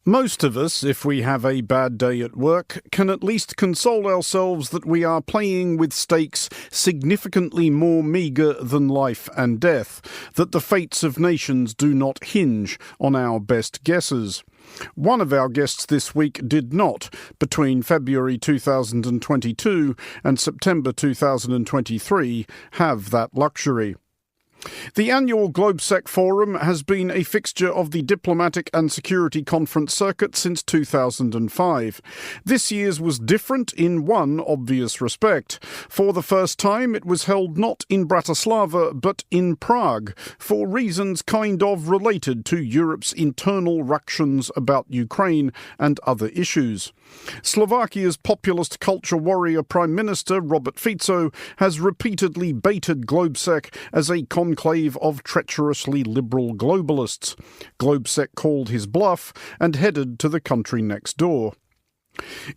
Most of us, if we have a bad day at work, can at least console ourselves that we are playing with stakes significantly more meagre than life and death, that the fates of nations do not hinge on our best guesses. One of our guests this week did not, between February 2022 and September 2023, have that luxury. The annual Globsec Forum has been a fixture of the diplomatic and security conference circuit since 2005. This year's was different in one obvious respect. For the first time, it was held not in Bratislava, but in Prague, for reasons kind of related to Europe's internal ructions about Ukraine and other issues. Slovakia's populist culture warrior Prime Minister Robert Fico has repeatedly baited Globsec as a conclave of treacherously liberal globalists. Globsec called his bluff and headed to the country next door.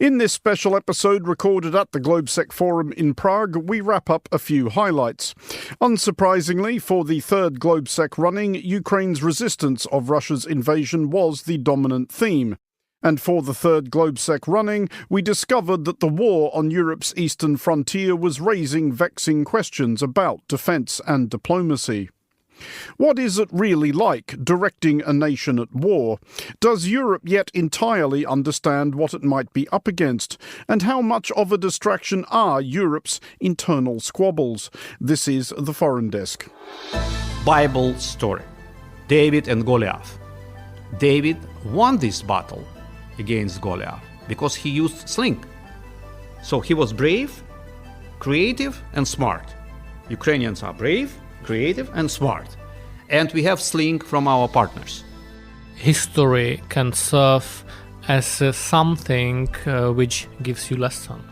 In this special episode recorded at the Globsec Forum in Prague, we wrap up a few highlights. Unsurprisingly, for the third Globsec running, Ukraine's resistance of Russia's invasion was the dominant theme. And for the third Globsec running, we discovered that the war on Europe's eastern frontier was raising vexing questions about defence and diplomacy. What is it really like directing a nation at war? Does Europe yet entirely understand what it might be up against? And how much of a distraction are Europe's internal squabbles? This is the Foreign Desk. Bible story. David and Goliath. David won this battle against Goliath because he used sling. So he was brave, creative, and smart. Ukrainians are brave, creative, and smart. And we have sling from our partners. History can serve as something which gives you lesson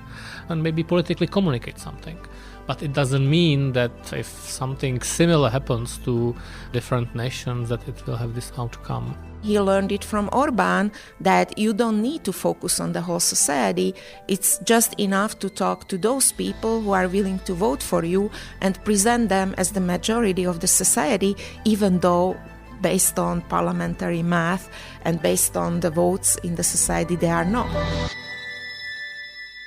and maybe politically communicate something. But it doesn't mean that if something similar happens to different nations that it will have this outcome. He learned it from Orbán that you don't need to focus on the whole society. It's just enough to talk to those people who are willing to vote for you and present them as the majority of the society, even though based on parliamentary math and based on the votes in the society they are not.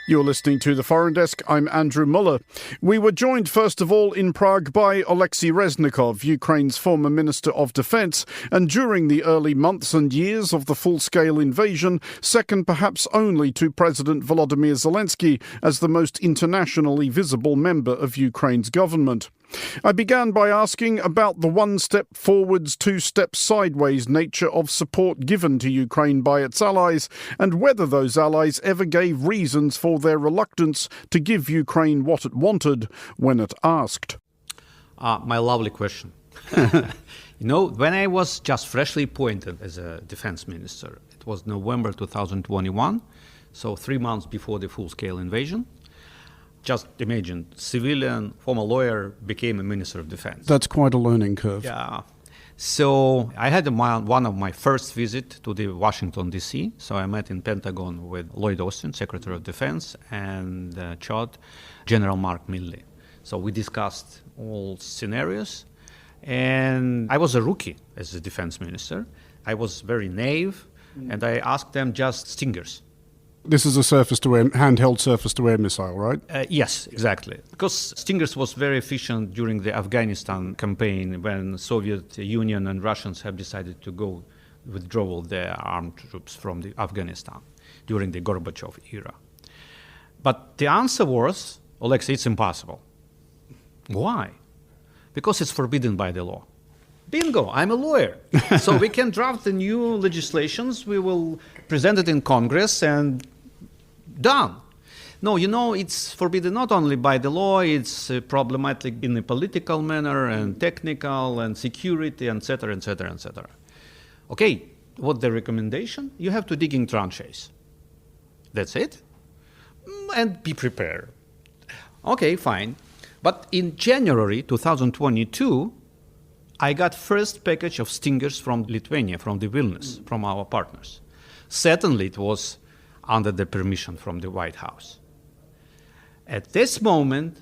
You're listening to The Foreign Desk. I'm Andrew Muller. We were joined first of all in Prague by Oleksii Reznikov, Ukraine's former Minister of Defence, and during the early months and years of the full-scale invasion, second perhaps only to President Volodymyr Zelensky as the most internationally visible member of Ukraine's government. I began by asking about the one step forwards, two steps sideways nature of support given to Ukraine by its allies, and whether those allies ever gave reasons for their reluctance to give Ukraine what it wanted when it asked. My lovely question. When I was just freshly appointed as a defense minister, it was November 2021, so 3 months before the full-scale invasion. Just imagine, civilian, former lawyer, became a minister of defense. That's quite a learning curve. Yeah. So I had one of my first visit to the Washington, D.C. So I met in Pentagon with Lloyd Austin, Secretary of Defense, and Chad, General Mark Milley. So we discussed all scenarios. And I was a rookie as a defense minister. I was very naive, and I asked them just stingers. This is a handheld surface-to-air missile, right? Yes, exactly. Because Stingers was very efficient during the Afghanistan campaign when Soviet Union and Russians have decided to withdraw their armed troops from the Afghanistan during the Gorbachev era. But the answer was, Oleksii, it's impossible. Why? Because it's forbidden by the law. Bingo, I'm a lawyer. So we can draft the new legislations, we will present it in Congress and done. No, it's forbidden not only by the law, it's problematic in a political manner and technical and security, etc., etc., etc. Okay, what the recommendation? You have to dig in tranches. That's it? And be prepared. Okay, fine. But in January 2022, I got first package of Stingers from Lithuania, from the Vilnius, from our partners. Certainly it was under the permission from the White House. At this moment,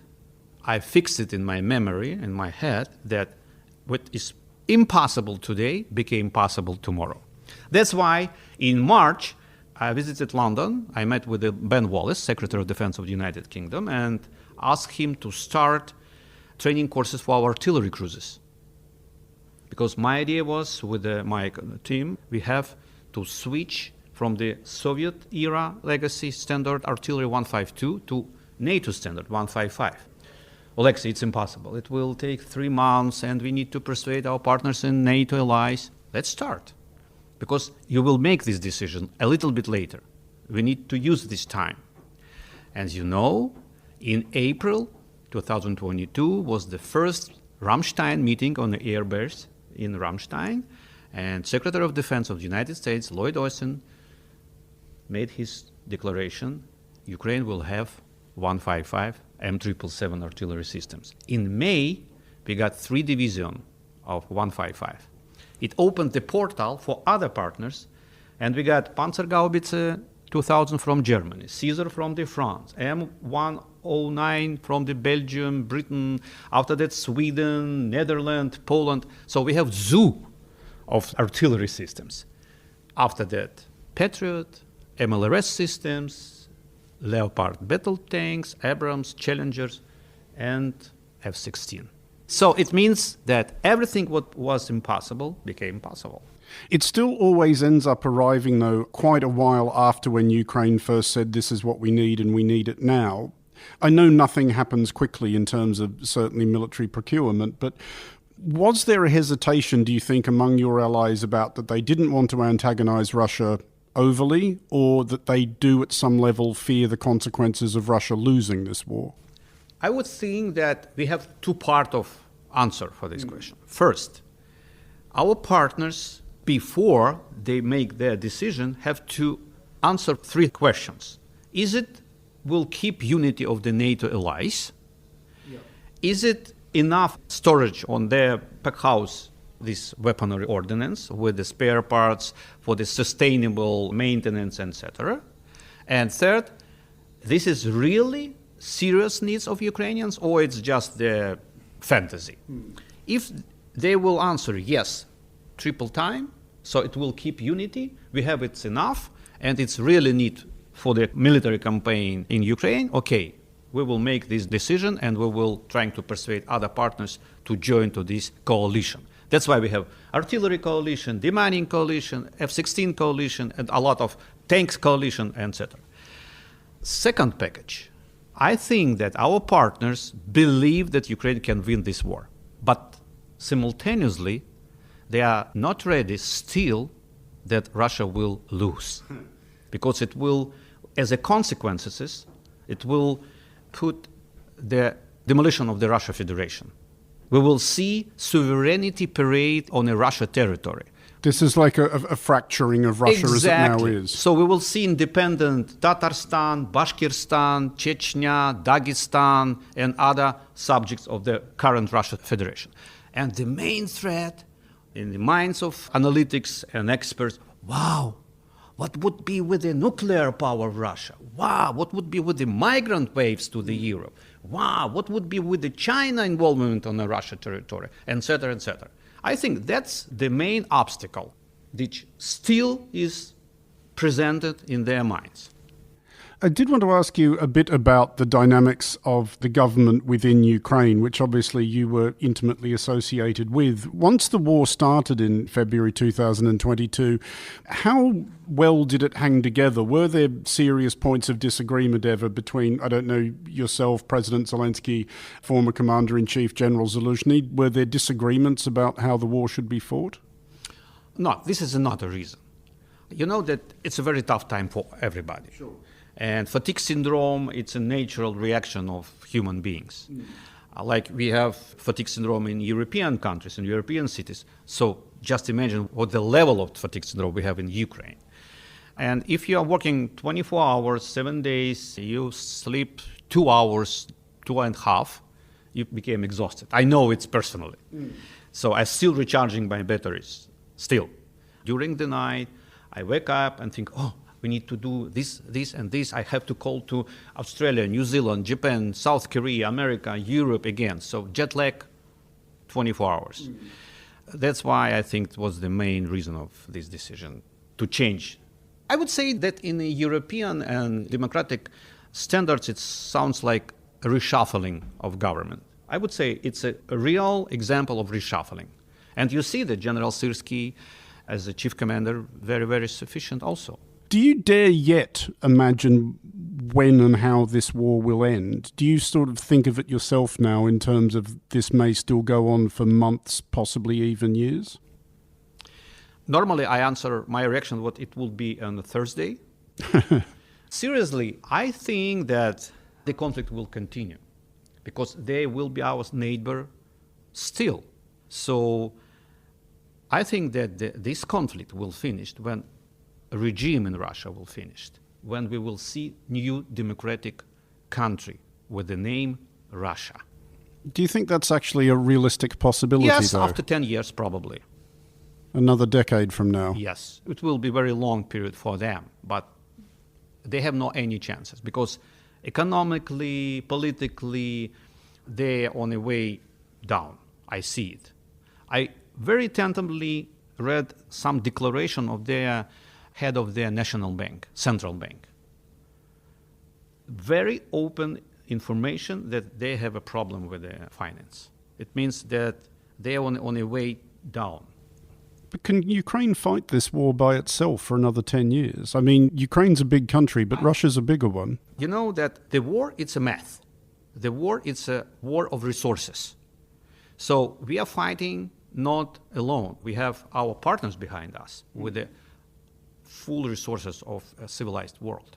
I fixed it in my memory, in my head, that what is impossible today became possible tomorrow. That's why in March, I visited London. I met with Ben Wallace, Secretary of Defense of the United Kingdom, and asked him to start training courses for our artillery cruisers. Because my idea was, with my team, we have to switch from the Soviet-era legacy standard artillery 152 to NATO standard 155. Oleksii, it's impossible. It will take 3 months, and we need to persuade our partners in NATO allies. Let's start. Because you will make this decision a little bit later. We need to use this time. As you know, in April 2022 was the first Ramstein meeting on the air base in Ramstein, and Secretary of Defense of the United States, Lloyd Austin, made his declaration, Ukraine will have 155 M777 artillery systems. In May, we got 3 divisions of 155. It opened the portal for other partners, and we got Panzergaubitze 2000 from Germany, Caesar from the France, M109 from the Belgium, Britain, after that Sweden, Netherlands, Poland. So we have zoo of artillery systems. After that, Patriot, MLRS systems, Leopard battle tanks, Abrams, Challengers, and F-16. So it means that everything what was impossible became possible. It still always ends up arriving, though, quite a while after when Ukraine first said this is what we need and we need it now. I know nothing happens quickly in terms of certainly military procurement, but was there a hesitation, do you think, among your allies about that they didn't want to antagonize Russia overly, or that they do at some level fear the consequences of Russia losing this war? I would think that we have 2 parts of answer for this question. First, our partners, before they make their decision, have to answer 3 questions. Is it will keep unity of the NATO allies? Yeah. Is it enough storage on their pack house, this weaponry ordnance, with the spare parts for the sustainable maintenance, etc.? And third, this is really serious needs of Ukrainians, or it's just their fantasy? If they will answer yes, triple time, so it will keep unity, we have it's enough, and it's really need for the military campaign in Ukraine, okay, we will make this decision and we will try to persuade other partners to join to this coalition. That's why we have artillery coalition, demining coalition, F-16 coalition, and a lot of tanks coalition, etc. Second package, I think that our partners believe that Ukraine can win this war, but simultaneously, they are not ready still that Russia will lose, because it will, as a consequences, it will put the demolition of the Russia Federation. We will see sovereignty parade on a Russia territory. This is like a fracturing of Russia Exactly. as it now is. So we will see independent Tatarstan, Bashkirstan, Chechnya, Dagestan, and other subjects of the current Russia Federation. And the main threat in the minds of analytics and experts, wow, what would be with the nuclear power of Russia? Wow, what would be with the migrant waves to the Europe? Wow, what would be with the China involvement on the Russia territory, etc., etc. I think that's the main obstacle which still is presented in their minds. I did want to ask you a bit about the dynamics of the government within Ukraine, which obviously you were intimately associated with. Once the war started in February 2022, how well did it hang together? Were there serious points of disagreement ever between, I don't know, yourself, President Zelensky, former Commander-in-Chief General Zaluzhny? Were there disagreements about how the war should be fought? No, this is not a reason. You know that it's a very tough time for everybody. Sure. And fatigue syndrome, it's a natural reaction of human beings. Like we have fatigue syndrome in European countries, in European cities. So just imagine what the level of fatigue syndrome we have in Ukraine. And if you are working 24 hours, 7 days, you sleep 2 hours, 2.5, you became exhausted. I know it's personally. So I'm still recharging my batteries, still. During the night, I wake up and think, oh, we need to do this, and this. I have to call to Australia, New Zealand, Japan, South Korea, America, Europe again. So jet lag, 24 hours. That's why I think it was the main reason of this decision to change. I would say that in the European and democratic standards, it sounds like a reshuffling of government. I would say it's a real example of reshuffling. And you see that General Syrski, as the chief commander, very, very sufficient also. Do you dare yet imagine when and how this war will end? Do you sort of think of it yourself now in terms of this may still go on for months, possibly even years? Normally, I answer my reaction what it will be on a Thursday. Seriously, I think that the conflict will continue because they will be our neighbor still. So I think that this conflict will finish when a regime in Russia will finish, when we will see new democratic country with the name Russia. Do you think that's actually a realistic possibility, Yes, though? after 10 years probably. Another decade from now? Yes, it will be a very long period for them, but they have no any chances because economically, politically, they're on a way down. I see it. I very tentatively read some declaration of their head of their national bank, central bank. Very open information that they have a problem with their finance. It means that they are on a way down. But can Ukraine fight this war by itself for another 10 years? I mean, Ukraine's a big country, but Russia's a bigger one. You know that the war, it's a math. The war, it's a war of resources. So we are fighting not alone. We have our partners behind us with the full resources of a civilized world.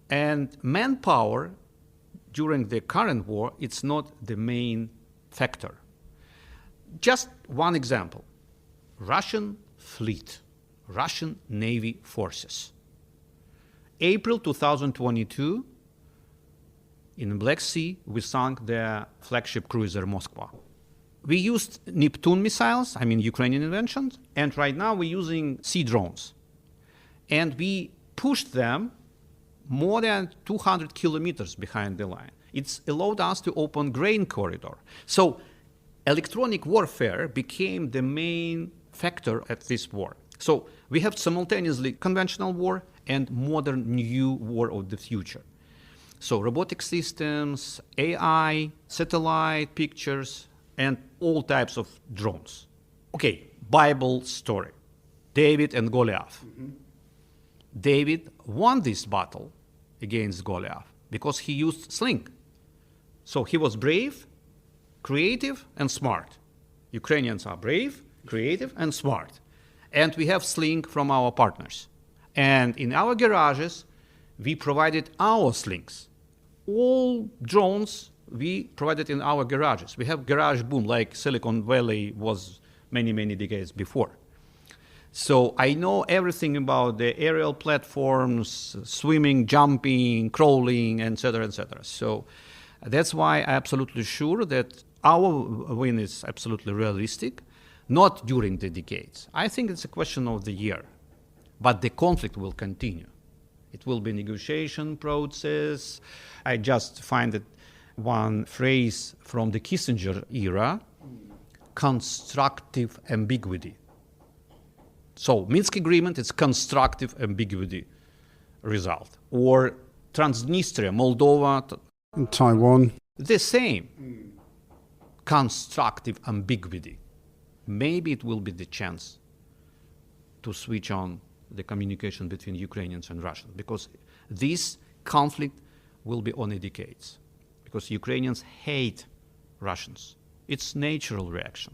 And manpower during the current war, it's not the main factor. Just one example. Russian fleet, Russian Navy forces. April 2022, in the Black Sea, we sunk their flagship cruiser Moskva. We used Neptune missiles, Ukrainian inventions, and right now we're using sea drones. And we pushed them more than 200 kilometers behind the line. It's allowed us to open grain corridor. So electronic warfare became the main factor at this war. So we have simultaneously conventional war and modern new war of the future. So robotic systems, AI, satellite pictures, and all types of drones. Okay, Bible story. David and Goliath. Mm-hmm. David won this battle against Goliath because he used sling. So he was brave, creative, and smart. Ukrainians are brave, creative, and smart. And we have sling from our partners. And in our garages, we provided our slings. All drones we provided in our garages. We have garage boom like Silicon Valley was many, many decades before. So I know everything about the aerial platforms, swimming, jumping, crawling, etc., etc. So that's why I'm absolutely sure that our win is absolutely realistic, not during the decades. I think it's a question of the year, but the conflict will continue. It will be a negotiation process. I just find that one phrase from the Kissinger era, constructive ambiguity. So Minsk agreement is constructive ambiguity result. Or Transnistria, Moldova, Taiwan. The same. Constructive ambiguity. Maybe it will be the chance to switch on the communication between Ukrainians and Russians, because this conflict will be on a decades. Because Ukrainians hate Russians. It's natural reaction.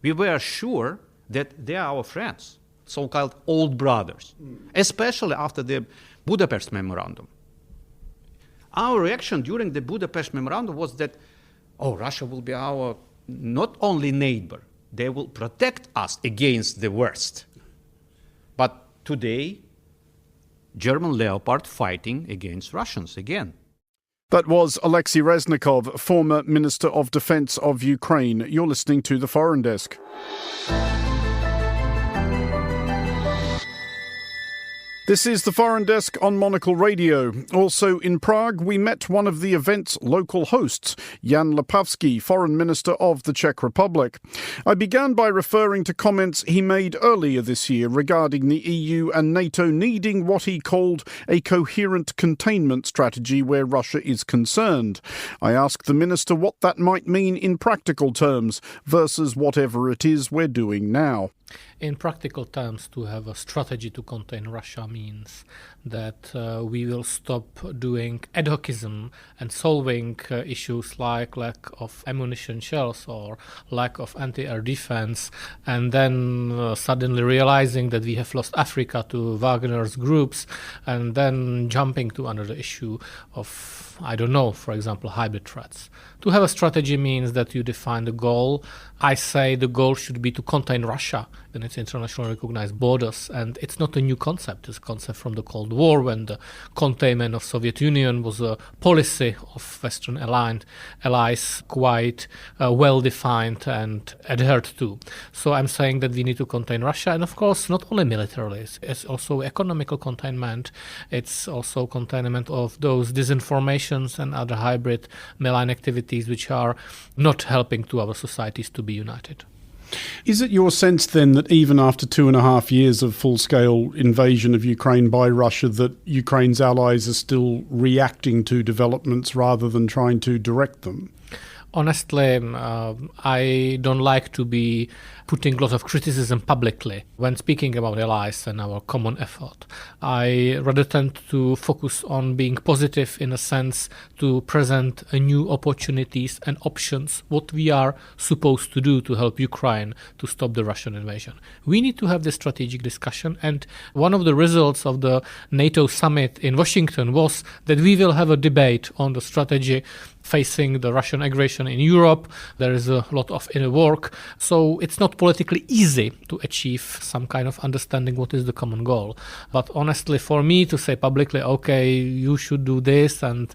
We were sure that they are our friends, so-called old brothers, especially after the Budapest Memorandum. Our reaction during the Budapest Memorandum was that, Russia will be our not only neighbor, they will protect us against the worst. But today, German Leopard fighting against Russians again. That was Oleksii Reznikov, former Minister of Defense of Ukraine. You're listening to The Foreign Desk. This is the Foreign Desk on Monocle Radio. Also in Prague, we met one of the event's local hosts, Jan Lipavský, Foreign Minister of the Czech Republic. I began by referring to comments he made earlier this year regarding the EU and NATO needing what he called a coherent containment strategy where Russia is concerned. I asked the minister what that might mean in practical terms versus whatever it is we're doing now. In practical terms, to have a strategy to contain Russia means that we will stop doing ad hocism and solving issues like lack of ammunition shells or lack of anti-air defense, and then suddenly realizing that we have lost Africa to Wagner's groups, and then jumping to another issue of, I don't know, for example, hybrid threats. To have a strategy means that you define the goal. I say the goal should be to contain Russia in its internationally recognized borders, and it's not a new concept. It's a concept from the Cold War, when the containment of Soviet Union was a policy of Western allies quite well defined and adhered to. So I'm saying that we need to contain Russia, and of course not only militarily, it's also economical containment. It's also containment of those disinformations and other hybrid malign activities which are not helping to our societies to be united. Is it your sense then that even after 2.5 years of full-scale invasion of Ukraine by Russia, that Ukraine's allies are still reacting to developments rather than trying to direct them? Honestly, I don't like to be putting a lot of criticism publicly when speaking about allies and our common effort. I rather tend to focus on being positive in a sense to present new opportunities and options, what we are supposed to do to help Ukraine to stop the Russian invasion. We need to have this strategic discussion, and one of the results of the NATO summit in Washington was that we will have a debate on the strategy facing the Russian aggression in Europe. There is a lot of inner work, so it's not politically easy to achieve some kind of understanding what is the common goal. But honestly, for me to say publicly, okay, you should do this and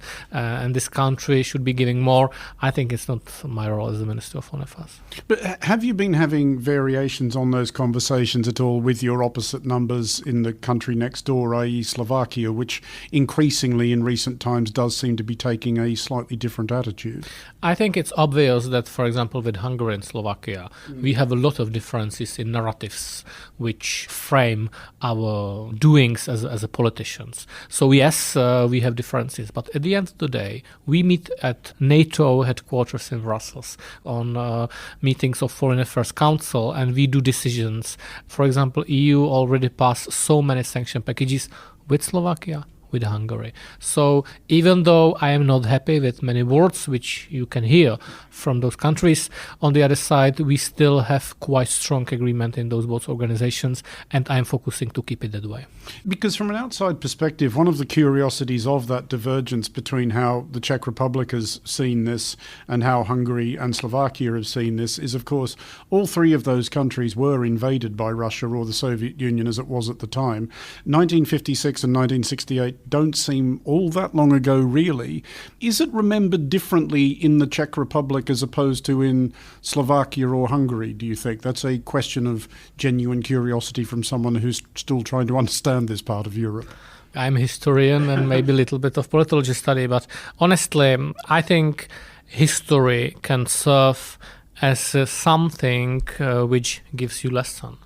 this country should be giving more, I think it's not my role as the Minister of Foreign Affairs. But have you been having variations on those conversations at all with your opposite numbers in the country next door, i.e. Slovakia, which increasingly in recent times does seem to be taking a slightly different attitude? I think it's obvious that, for example, with Hungary and Slovakia, we have a lot of differences in narratives which frame our doings as a politicians. So yes, we have differences, but at the end of the day, we meet at NATO headquarters in Brussels on meetings of Foreign Affairs Council, and we do decisions. For example, EU already passed so many sanction packages with Slovakia, with Hungary. So even though I am not happy with many words which you can hear from those countries, on the other side we still have quite strong agreement in those both organizations, and I'm focusing to keep it that way. Because from an outside perspective, one of the curiosities of that divergence between how the Czech Republic has seen this and how Hungary and Slovakia have seen this is, of course, all three of those countries were invaded by Russia or the Soviet Union as it was at the time. 1956 and 1968 don't seem all that long ago, really. Is it remembered differently in the Czech Republic as opposed to in Slovakia or Hungary, do you think? That's a question of genuine curiosity from someone who's still trying to understand this part of Europe. I'm a historian and maybe a little bit of politology study, but honestly, I think history can serve as something which gives you lesson.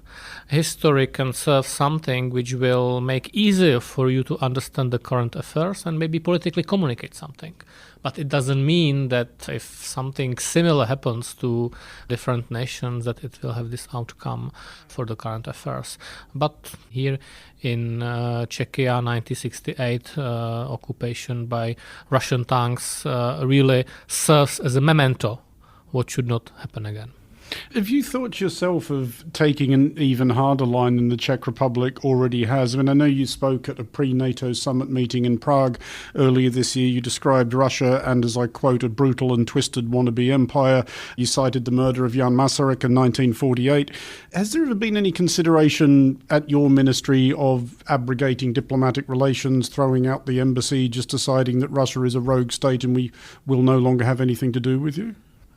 History can serve something which will make easier for you to understand the current affairs and maybe politically communicate something. But it doesn't mean that if something similar happens to different nations that it will have this outcome for the current affairs. But here in Czechia, 1968 occupation by Russian tanks really serves as a memento what should not happen again. Have you thought yourself of taking an even harder line than the Czech Republic already has? I mean, I know you spoke at a pre-NATO summit meeting in Prague earlier this year. You described Russia and, as I quote, a brutal and twisted wannabe empire. You cited the murder of Jan Masaryk in 1948. Has there ever been any consideration at your ministry of abrogating diplomatic relations, throwing out the embassy, just deciding that Russia is a rogue state and we will no longer have anything to do with you?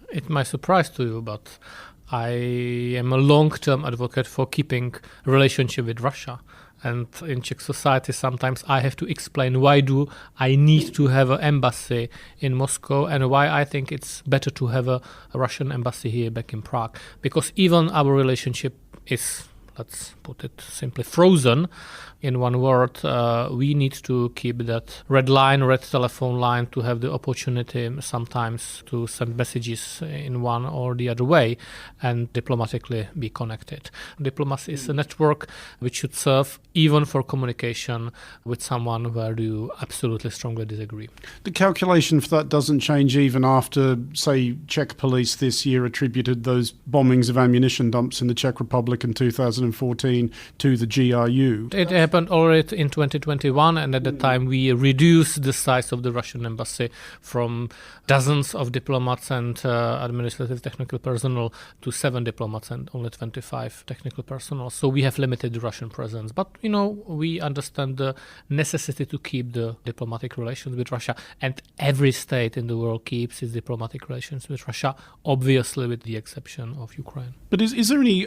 It might surprise to you, but I am a long-term advocate for keeping a relationship with Russia. And in Czech society, sometimes I have to explain why do I need to have an embassy in Moscow and why I think it's better to have a Russian embassy here back in Prague. Because even our relationship is, let's put it simply, frozen. In one word, we need to keep that red telephone line to have the opportunity sometimes to send messages in one or the other way and diplomatically be connected. Diplomacy is a network which should serve even for communication with someone where you absolutely strongly disagree. The calculation for that doesn't change even after, say, Czech police this year attributed those bombings of ammunition dumps in the Czech Republic in 2014 to the GRU. It happened already in 2021, and at the time we reduced the size of the Russian embassy from dozens of diplomats and administrative technical personnel to 7 diplomats and only 25 technical personnel. So we have limited the Russian presence. But, we understand the necessity to keep the diplomatic relations with Russia, and every state in the world keeps its diplomatic relations with Russia, obviously with the exception of Ukraine. But is there any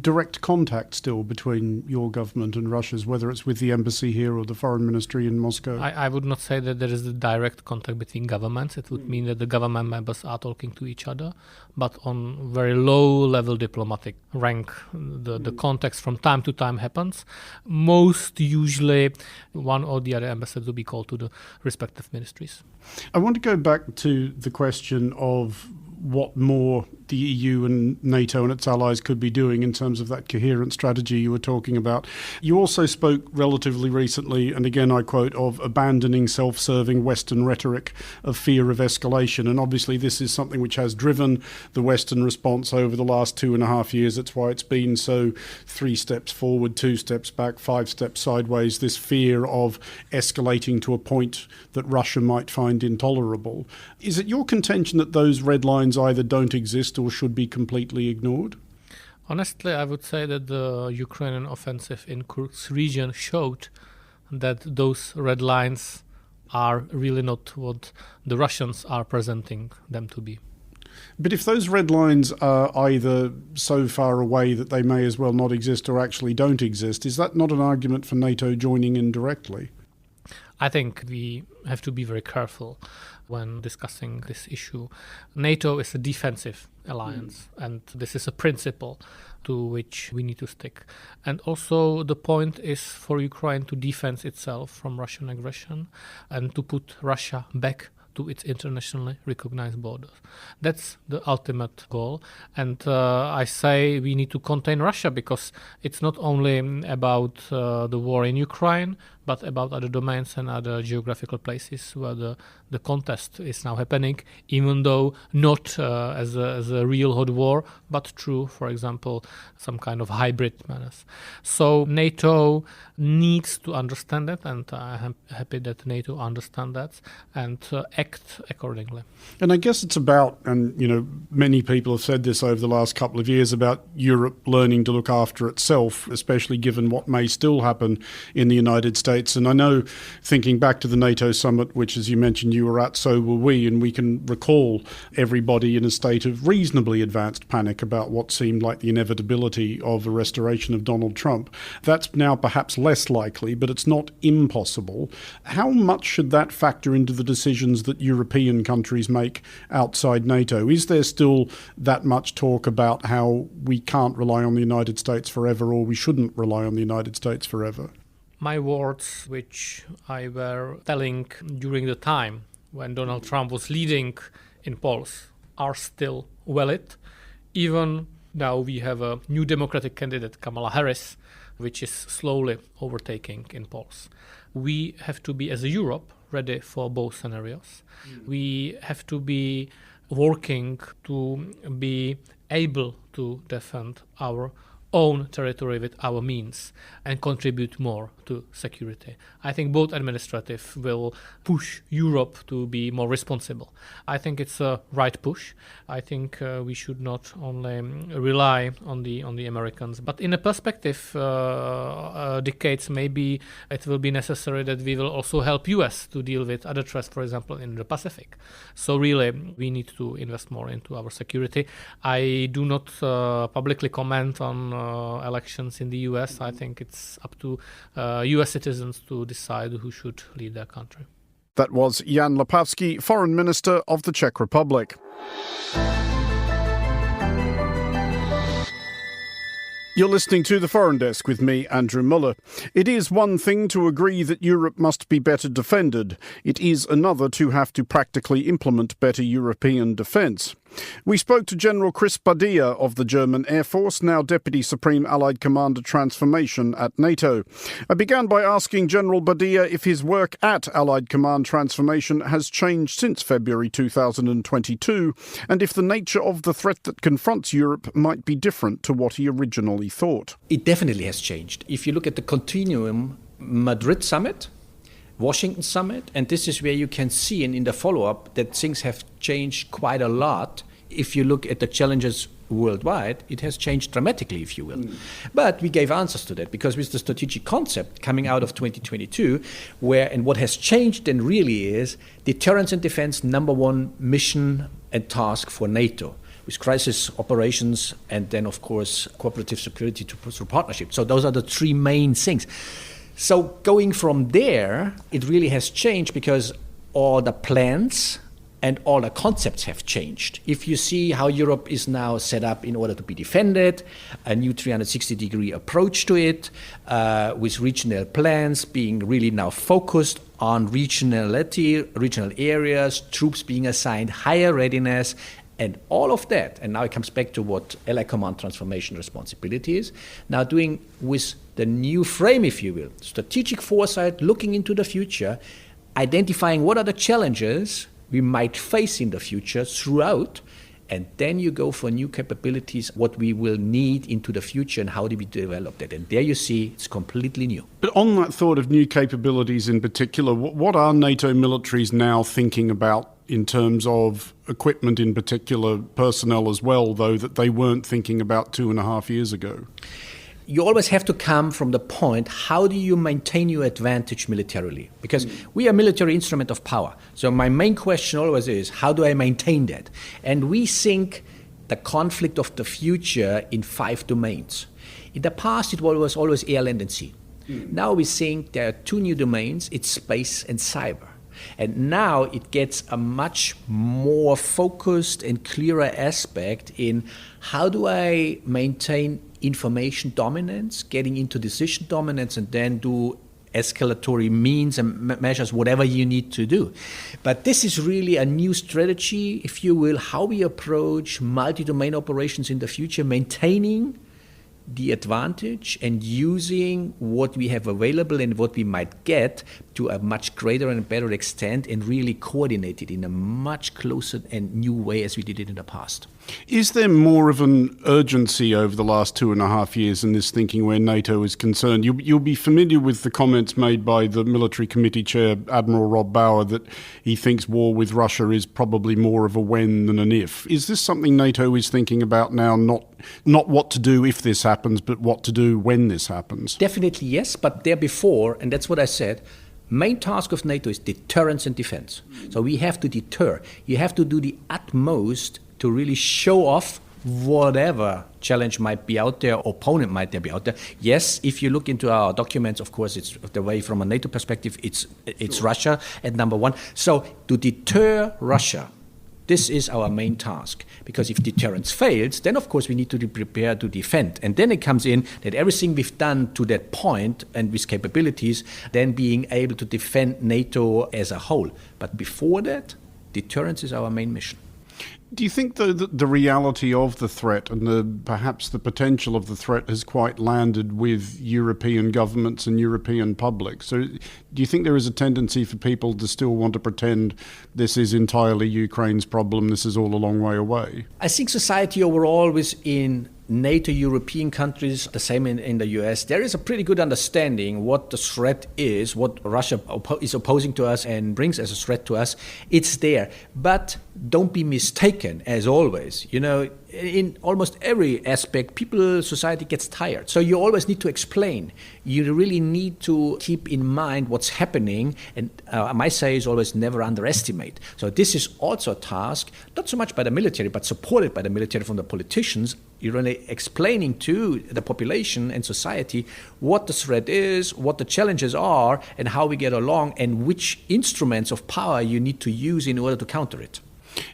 direct contact still between your government and Russia's, whether it's with the embassy here or the foreign ministry in Moscow? I would not say that there is a direct contact between governments. It would mean that the government members are talking to each other, but on very low-level diplomatic rank, the context from time to time happens. Most usually, one or the other ambassador will be called to the respective ministries. I want to go back to the question of what more the EU and NATO and its allies could be doing in terms of that coherent strategy you were talking about. You also spoke relatively recently, and again I quote, of abandoning self-serving Western rhetoric of fear of escalation. And obviously this is something which has driven the Western response over the last 2.5 years. It's why it's been so 3 steps forward, 2 steps back, 5 steps sideways, this fear of escalating to a point that Russia might find intolerable. Is it your contention that those red lines either don't exist or should be completely ignored? Honestly, I would say that the Ukrainian offensive in Kursk region showed that those red lines are really not what the Russians are presenting them to be. But if those red lines are either so far away that they may as well not exist or actually don't exist, is that not an argument for NATO joining in directly? I think we have to be very careful when discussing this issue. NATO is a defensive alliance, and this is a principle to which we need to stick. And also the point is for Ukraine to defend itself from Russian aggression and to put Russia back to its internationally recognized borders. That's the ultimate goal. And I say we need to contain Russia because it's not only about the war in Ukraine, but about other domains and other geographical places where the contest is now happening, even though not as a real hot war, but through, for example, some kind of hybrid menace. So NATO needs to understand that, and I'm happy that NATO understands that and act accordingly. And I guess it's about, and many people have said this over the last couple of years, about Europe learning to look after itself, especially given what may still happen in the United States. And I know, thinking back to the NATO summit, which, as you mentioned, you were at, so were we, and we can recall everybody in a state of reasonably advanced panic about what seemed like the inevitability of a restoration of Donald Trump. That's now perhaps less likely, but it's not impossible. How much should that factor into the decisions that European countries make outside NATO? Is there still that much talk about how we can't rely on the United States forever, or we shouldn't rely on the United States forever? My words, which I were telling during the time when Donald Trump was leading in polls, are still valid. Even now we have a new Democratic candidate, Kamala Harris, which is slowly overtaking in polls. We have to be, as a Europe, ready for both scenarios. We have to be working to be able to defend our own territory with our means and contribute more to security. I think both administrative will push Europe to be more responsible. I think it's a right push. I think we should not only rely on the Americans, but in a perspective, decades, maybe it will be necessary that we will also help US to deal with other threats, for example, in the Pacific. So really, we need to invest more into our security. I do not publicly comment on elections in the US. I think it's up to US citizens to decide who should lead their country. That was Jan Lipavský, Foreign Minister of the Czech Republic. You're listening to The Foreign Desk with me, Andrew Muller. It is one thing to agree that Europe must be better defended. It is another to have to practically implement better European defence. We spoke to General Chris Badia of the German Air Force, now Deputy Supreme Allied Commander Transformation at NATO. I began by asking General Badia if his work at Allied Command Transformation has changed since February 2022, and if the nature of the threat that confronts Europe might be different to what he originally thought. It definitely has changed. If you look at the continuum, Madrid summit, Washington summit, and this is where you can see in the follow-up that things have changed quite a lot. If you look at the challenges worldwide, it has changed dramatically, if you will. But we gave answers to that because with the strategic concept coming out of 2022, and what has changed then really is deterrence and defense, number one mission and task for NATO, with crisis operations and then, of course, cooperative security through partnership. So those are the three main things. So going from there, it really has changed because all the plans and all the concepts have changed. If you see how Europe is now set up in order to be defended, a new 360-degree approach to it, with regional plans being really now focused on regionality, regional areas, troops being assigned higher readiness, and all of that, and now it comes back to what Allied Command Transformation responsibility is, now doing with the new frame, if you will, strategic foresight, looking into the future, identifying what are the challenges we might face in the future throughout, and then you go for new capabilities, what we will need into the future and how do we develop that. And there you see it's completely new. But on that thought of new capabilities in particular, what are NATO militaries now thinking about in terms of equipment in particular, personnel as well, though, that they weren't thinking about 2.5 years ago? You always have to come from the point, how do you maintain your advantage militarily? Because we are a military instrument of power. So my main question always is, how do I maintain that? And we think the conflict of the future in 5 domains. In the past, it was always air, land, and sea. Now we think there are 2 new domains, it's space and cyber. And now it gets a much more focused and clearer aspect in how do I maintain information dominance, getting into decision dominance, and then do escalatory means and measures, whatever you need to do. But this is really a new strategy, if you will, how we approach multi-domain operations in the future, maintaining the advantage and using what we have available and what we might get to a much greater and better extent and really coordinate it in a much closer and new way as we did it in the past. Is there more of an urgency over the last 2.5 years in this thinking where NATO is concerned? You'll be familiar with the comments made by the Military Committee Chair, Admiral Rob Bauer, that he thinks war with Russia is probably more of a when than an if. Is this something NATO is thinking about now, not what to do if this happens, but what to do when this happens? Definitely yes, but there before, and that's what I said, main task of NATO is deterrence and defense. So we have to deter. You have to do the utmost to really show off whatever challenge might be out there, opponent might be out there. Yes, if you look into our documents, of course, it's the way from a NATO perspective, it's Russia at number 1. So to deter Russia, this is our main task, because if deterrence fails, then of course we need to be prepared to defend. And then it comes in that everything we've done to that point and with capabilities, then being able to defend NATO as a whole. But before that, deterrence is our main mission. Do you think, though, that the reality of the threat and perhaps the potential of the threat has quite landed with European governments and European publics? So do you think there is a tendency for people to still want to pretend this is entirely Ukraine's problem, this is all a long way away? I think society overall within NATO European countries, the same in the US, there is a pretty good understanding what the threat is, what Russia is opposing to us and brings as a threat to us. It's there. But don't be mistaken, as always. You know, in almost every aspect, society gets tired. So you always need to explain. You really need to keep in mind what's happening. And my say is always never underestimate. So this is also a task, not so much by the military, but supported by the military from the politicians. You're really explaining to the population and society what the threat is, what the challenges are, and how we get along, and which instruments of power you need to use in order to counter it.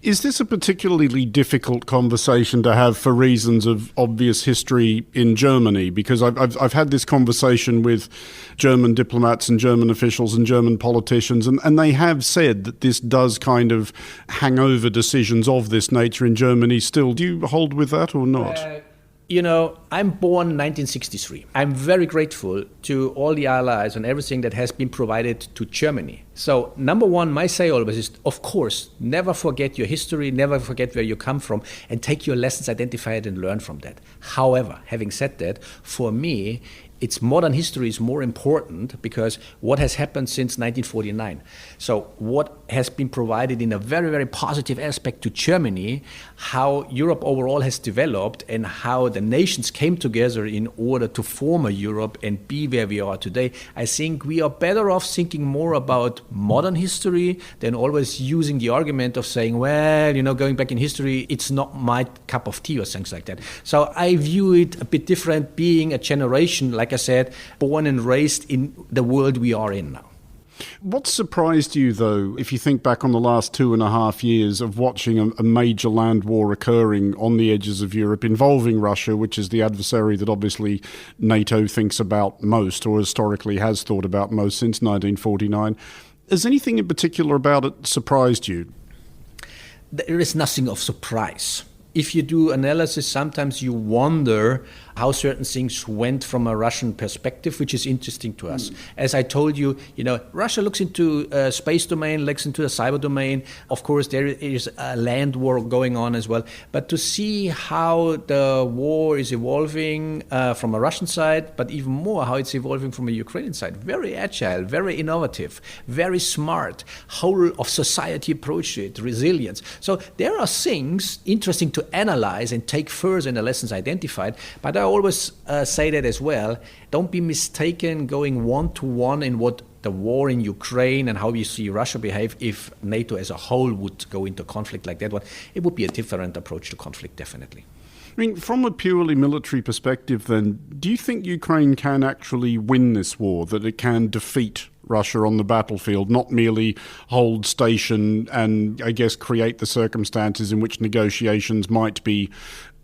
Is this a particularly difficult conversation to have for reasons of obvious history in Germany? Because I've had this conversation with German diplomats and German officials and German politicians, and they have said that this does kind of hang over decisions of this nature in Germany still. Do you hold with that or not? I'm born in 1963. I'm very grateful to all the allies and everything that has been provided to Germany. So, number one, my say always is, of course, never forget your history, never forget where you come from, and take your lessons, identify it, and learn from that. However, having said that, for me, its modern history is more important because what has happened since 1949. So what has been provided in a very, very positive aspect to Germany, how Europe overall has developed and how the nations came together in order to form a Europe and be where we are today. I think we are better off thinking more about modern history than always using the argument of saying, well, going back in history, it's not my cup of tea or things like that. So I view it a bit different, being a generation, like I said, born and raised in the world we are in now. What surprised you, though, if you think back on the last 2.5 years of watching a major land war occurring on the edges of Europe involving Russia, which is the adversary that obviously NATO thinks about most, or historically has thought about most since 1949. Has anything in particular about it surprised you? There is nothing of surprise. If you do analysis, sometimes you wonder how certain things went from a Russian perspective, which is interesting to us. As I told you, Russia looks into space domain, looks into the cyber domain. Of course, there is a land war going on as well. But to see how the war is evolving from a Russian side, but even more how it's evolving from a Ukrainian side, very agile, very innovative, very smart, whole of society approach to it, resilience. So there are things interesting to analyze and take further in the lessons identified. But I always say that as well. Don't be mistaken going one-to-one in what the war in Ukraine and how we see Russia behave. If NATO as a whole would go into conflict like that one, it would be a different approach to conflict, definitely. I mean, from a purely military perspective then, do you think Ukraine can actually win this war, that it can defeat Russia on the battlefield, not merely hold station and, I guess, create the circumstances in which negotiations might be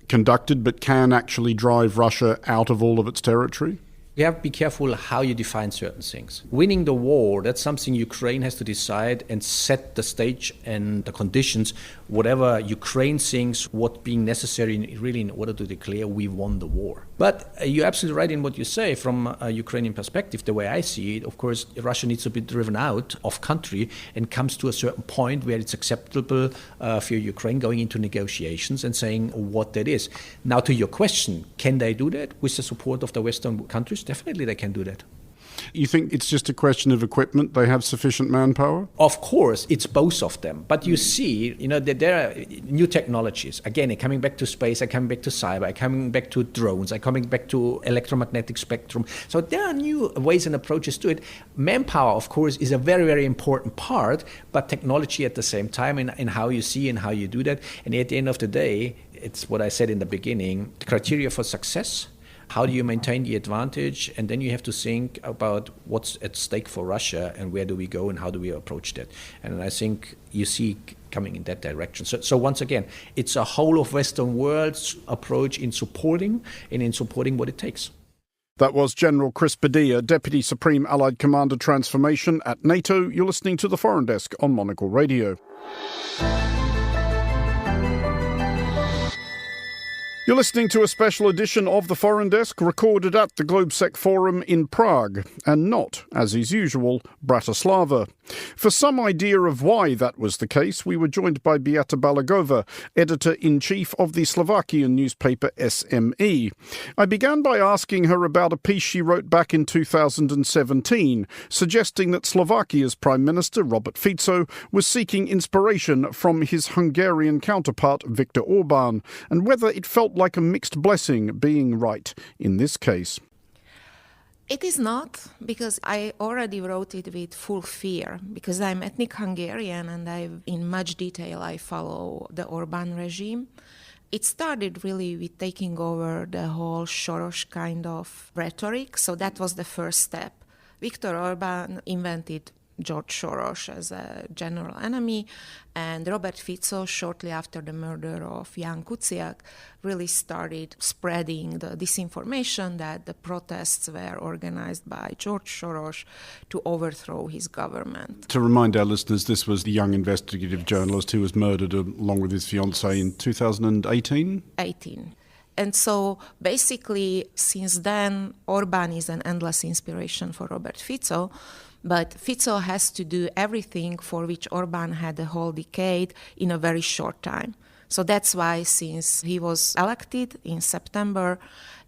conducted, but can actually drive Russia out of all of its territory? You have to be careful how you define certain things. Winning the war, that's something Ukraine has to decide and set the stage and the conditions, whatever Ukraine thinks, what being necessary really in order to declare we won the war. But you're absolutely right in what you say from a Ukrainian perspective. The way I see it, of course, Russia needs to be driven out of country and comes to a certain point where it's acceptable for Ukraine going into negotiations and saying what that is. Now, to your question, can they do that with the support of the Western countries? Definitely they can do that. You think it's just a question of equipment? They have sufficient manpower? Of course, it's both of them. But you see, that there are new technologies. Again, coming back to space, coming back to cyber, coming back to drones, coming back to electromagnetic spectrum. So there are new ways and approaches to it. Manpower, of course, is a very, very important part, but technology at the same time in how you see and how you do that. And at the end of the day, it's what I said in the beginning, the criteria for success. How do you maintain the advantage? And then you have to think about what's at stake for Russia and where do we go and how do we approach that? And I think you see coming in that direction. So once again, it's a whole of Western world's approach in supporting what it takes. That was General Chris Badia, Deputy Supreme Allied Commander Transformation at NATO. You're listening to the Foreign Desk on Monocle Radio. You're listening to a special edition of the Foreign Desk recorded at the Globsec Forum in Prague, and not, as is usual, Bratislava. For some idea of why that was the case, we were joined by Beata Balogová, editor-in-chief of the Slovakian newspaper SME. I began by asking her about a piece she wrote back in 2017, suggesting that Slovakia's Prime Minister, Robert Fico, was seeking inspiration from his Hungarian counterpart, Viktor Orbán, and whether it felt like a mixed blessing being right in this case. It is not, because I already wrote it with full fear, because I'm ethnic Hungarian and in much detail I follow the Orbán regime. It started really with taking over the whole Soros kind of rhetoric, so that was the first step. Viktor Orbán invented George Soros as a general enemy, and Robert Fico, shortly after the murder of Jan Kuciak, really started spreading the disinformation that the protests were organized by George Soros to overthrow his government. To remind our listeners, this was the young investigative journalist who was murdered along with his fiancée in 2018? 18. And so basically, since then, Orbán is an endless inspiration for Robert Fico. But Fico has to do everything for which Orbán had a whole decade in a very short time. So that's why since he was elected in September,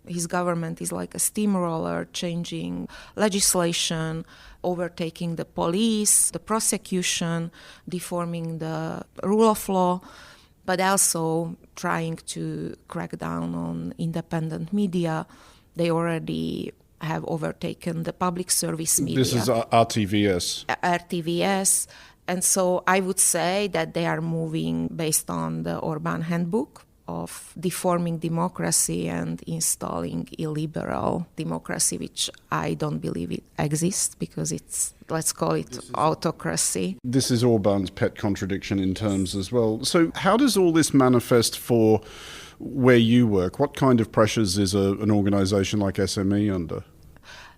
his government is like a steamroller, changing legislation, overtaking the police, the prosecution, deforming the rule of law, but also trying to crack down on independent media. They already have overtaken the public service media. This is RTVS. RTVS. And so I would say that they are moving based on the Orbán handbook of deforming democracy and installing illiberal democracy, which I don't believe it exists because it's, let's call it autocracy. This is Orbán's pet contradiction in terms as well. So how does all this manifest for where you work? What kind of pressures is an organisation like SME under?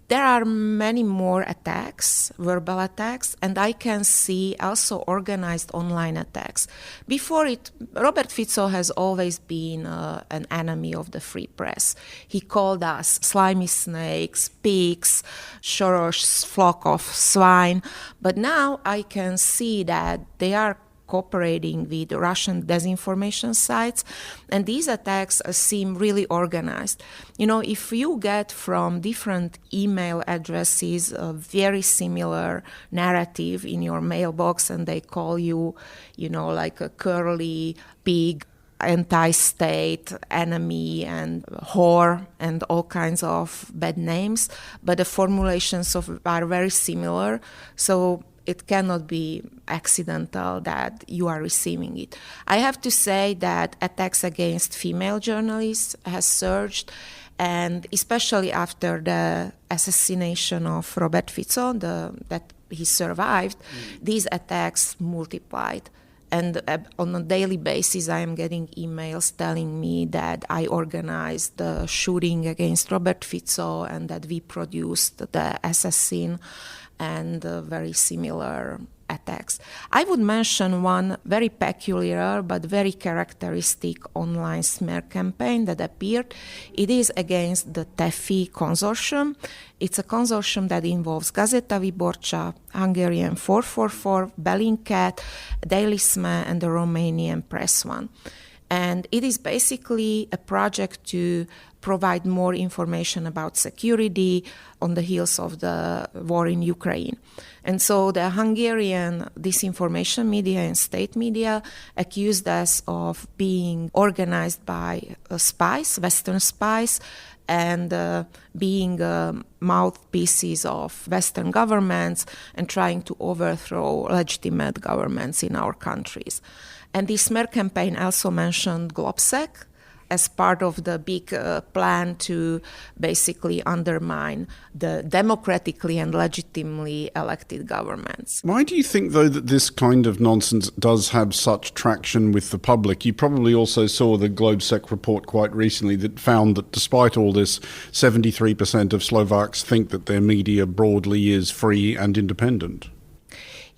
There are many more attacks, verbal attacks, and I can see also organized online attacks. Before it, Robert Fico has always been an enemy of the free press. He called us slimy snakes, pigs, Soros' flock of swine. But now I can see that they are cooperating with Russian disinformation sites, and these attacks seem really organized. You know, if you get from different email addresses a very similar narrative in your mailbox and they call you, you know, like a curly pig, anti-state, enemy, and whore, and all kinds of bad names, but the formulations are very similar, so it cannot be accidental that you are receiving it. I have to say that attacks against female journalists has surged, and especially after the assassination of Robert Fico, that he survived, these attacks multiplied. And on a daily basis, I am getting emails telling me that I organized the shooting against Robert Fico and that we produced the assassin, and very similar attacks. I would mention one very peculiar but very characteristic online smear campaign that appeared. It is against the TEFI consortium. It's a consortium that involves Gazeta Wyborcza, Hungarian 444, Bellingcat, Daily SME, and the Romanian Press One. And it is basically a project to provide more information about security on the heels of the war in Ukraine. And so the Hungarian disinformation media and state media accused us of being organized by spies, Western spies, and being mouthpieces of Western governments and trying to overthrow legitimate governments in our countries. And this smear campaign also mentioned Globsec as part of the big plan to basically undermine the democratically and legitimately elected governments. Why do you think, though, that this kind of nonsense does have such traction with the public? You probably also saw the Globsec report quite recently that found that despite all this, 73% of Slovaks think that their media broadly is free and independent.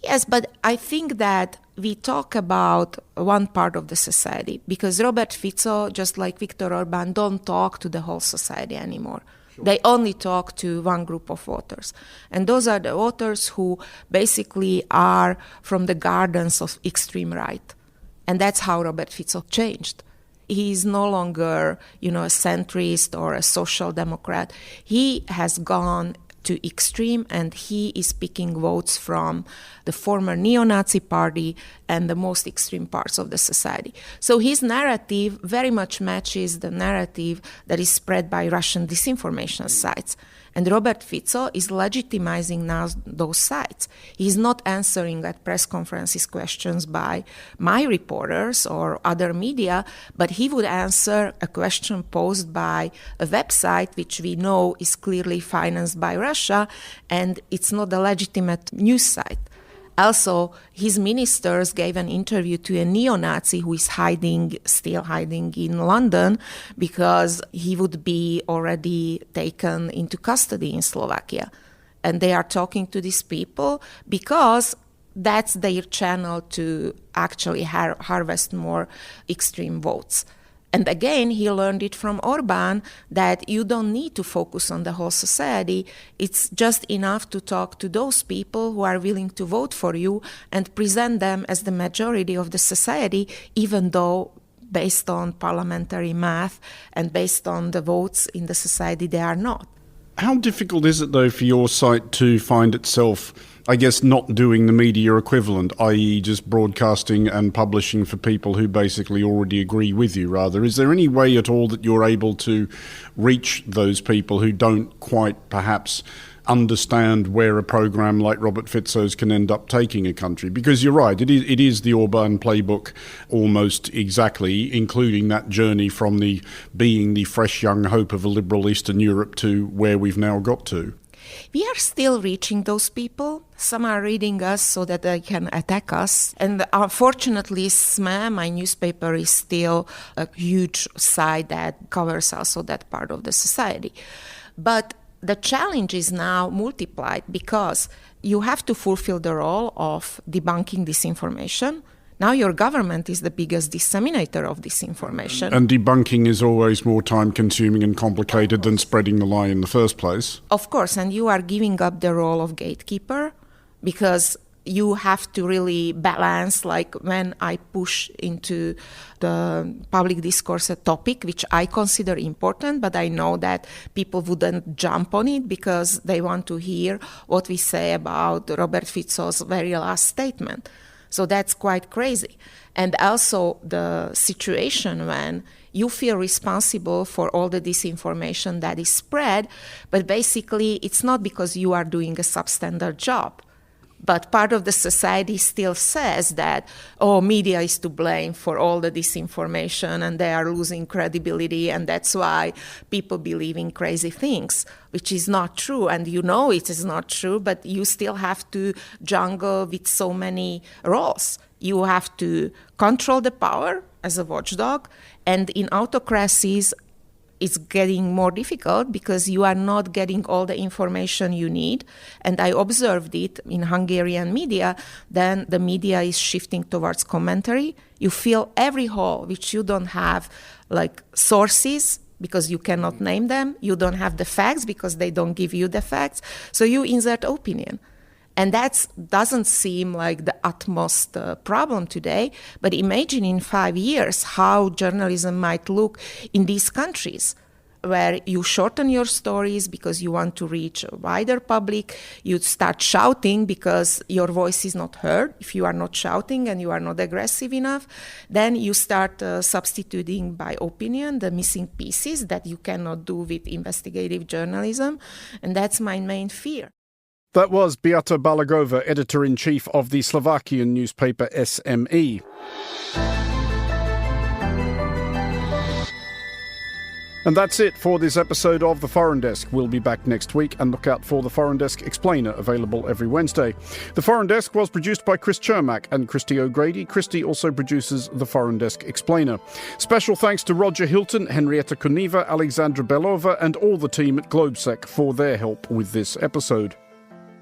Yes, but I think that we talk about one part of the society because Robert Fico, just like Viktor Orbán, don't talk to the whole society anymore. Sure. They only talk to one group of voters. And those are the voters who basically are from the gardens of extreme right. And that's how Robert Fico changed. He is no longer, a centrist or a social democrat. He has gone to extreme, and he is picking votes from the former neo-Nazi party and the most extreme parts of the society. So his narrative very much matches the narrative that is spread by Russian disinformation sites. And Robert Fico is legitimizing now those sites. He's not answering at press conferences questions by my reporters or other media, but he would answer a question posed by a website which we know is clearly financed by Russia, and it's not a legitimate news site. Also, his ministers gave an interview to a neo-Nazi who is still hiding in London because he would be already taken into custody in Slovakia. And they are talking to these people because that's their channel to actually harvest more extreme votes. And again, he learned it from Orbán that you don't need to focus on the whole society. It's just enough to talk to those people who are willing to vote for you and present them as the majority of the society, even though based on parliamentary math and based on the votes in the society, they are not. How difficult is it, though, for your site to find itself, I guess, not doing the media equivalent, i.e. just broadcasting and publishing for people who basically already agree with you, rather? Is there any way at all that you're able to reach those people who don't quite perhaps understand where a program like Robert Fico's can end up taking a country? Because you're right, it is the Orbán playbook almost exactly, including that journey from being the fresh young hope of a liberal Eastern Europe to where we've now got to. We are still reaching those people. Some are reading us so that they can attack us. And unfortunately, SME, my newspaper, is still a huge site that covers also that part of the society. But the challenge is now multiplied because you have to fulfill the role of debunking disinformation. Now your government is the biggest disseminator of disinformation. And debunking is always more time-consuming and complicated than spreading the lie in the first place. Of course, and you are giving up the role of gatekeeper because you have to really balance, like when I push into the public discourse a topic which I consider important, but I know that people wouldn't jump on it because they want to hear what we say about Robert Fico's very last statement. So that's quite crazy. And also the situation when you feel responsible for all the disinformation that is spread, but basically it's not because you are doing a substandard job. But part of the society still says that, media is to blame for all the disinformation and they are losing credibility and that's why people believe in crazy things, which is not true. And you know it is not true, but you still have to jungle with so many roles. You have to control the power as a watchdog, and in autocracies, it's getting more difficult because you are not getting all the information you need. And I observed it in Hungarian media. Then the media is shifting towards commentary. You fill every hole which you don't have, like sources, because you cannot name them. You don't have the facts because they don't give you the facts. So you insert opinion. And that doesn't seem like the utmost problem today, but imagine in 5 years how journalism might look in these countries where you shorten your stories because you want to reach a wider public, you start shouting because your voice is not heard. If you are not shouting and you are not aggressive enough, then you start substituting by opinion the missing pieces that you cannot do with investigative journalism, and that's my main fear. That was Beata Balogová, editor-in-chief of the Slovakian newspaper SME. And that's it for this episode of The Foreign Desk. We'll be back next week, and look out for The Foreign Desk Explainer, available every Wednesday. The Foreign Desk was produced by Chris Chermak and Christy O'Grady. Christy also produces The Foreign Desk Explainer. Special thanks to Roger Hilton, Henrietta Kuniva, Alexandra Belova, and all the team at Globsec for their help with this episode.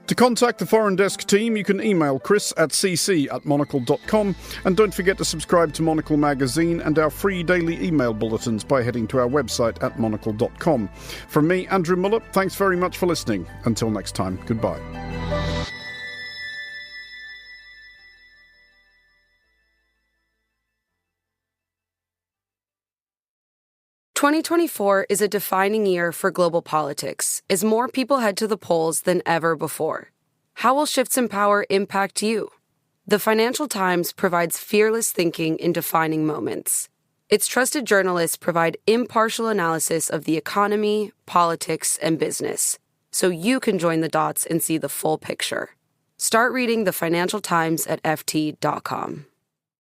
To contact the Foreign Desk team, you can email chris@cc@monocle.com, and don't forget to subscribe to Monocle magazine and our free daily email bulletins by heading to our website at monocle.com. From me, Andrew Muller, thanks very much for listening. Until next time, goodbye. "2024 is a defining year for global politics as more people head to the polls than ever before. How will shifts in power impact you? The Financial Times provides fearless thinking in defining moments. Its trusted journalists provide impartial analysis of the economy, politics, and business, so you can join the dots and see the full picture. Start reading the Financial Times at ft.com.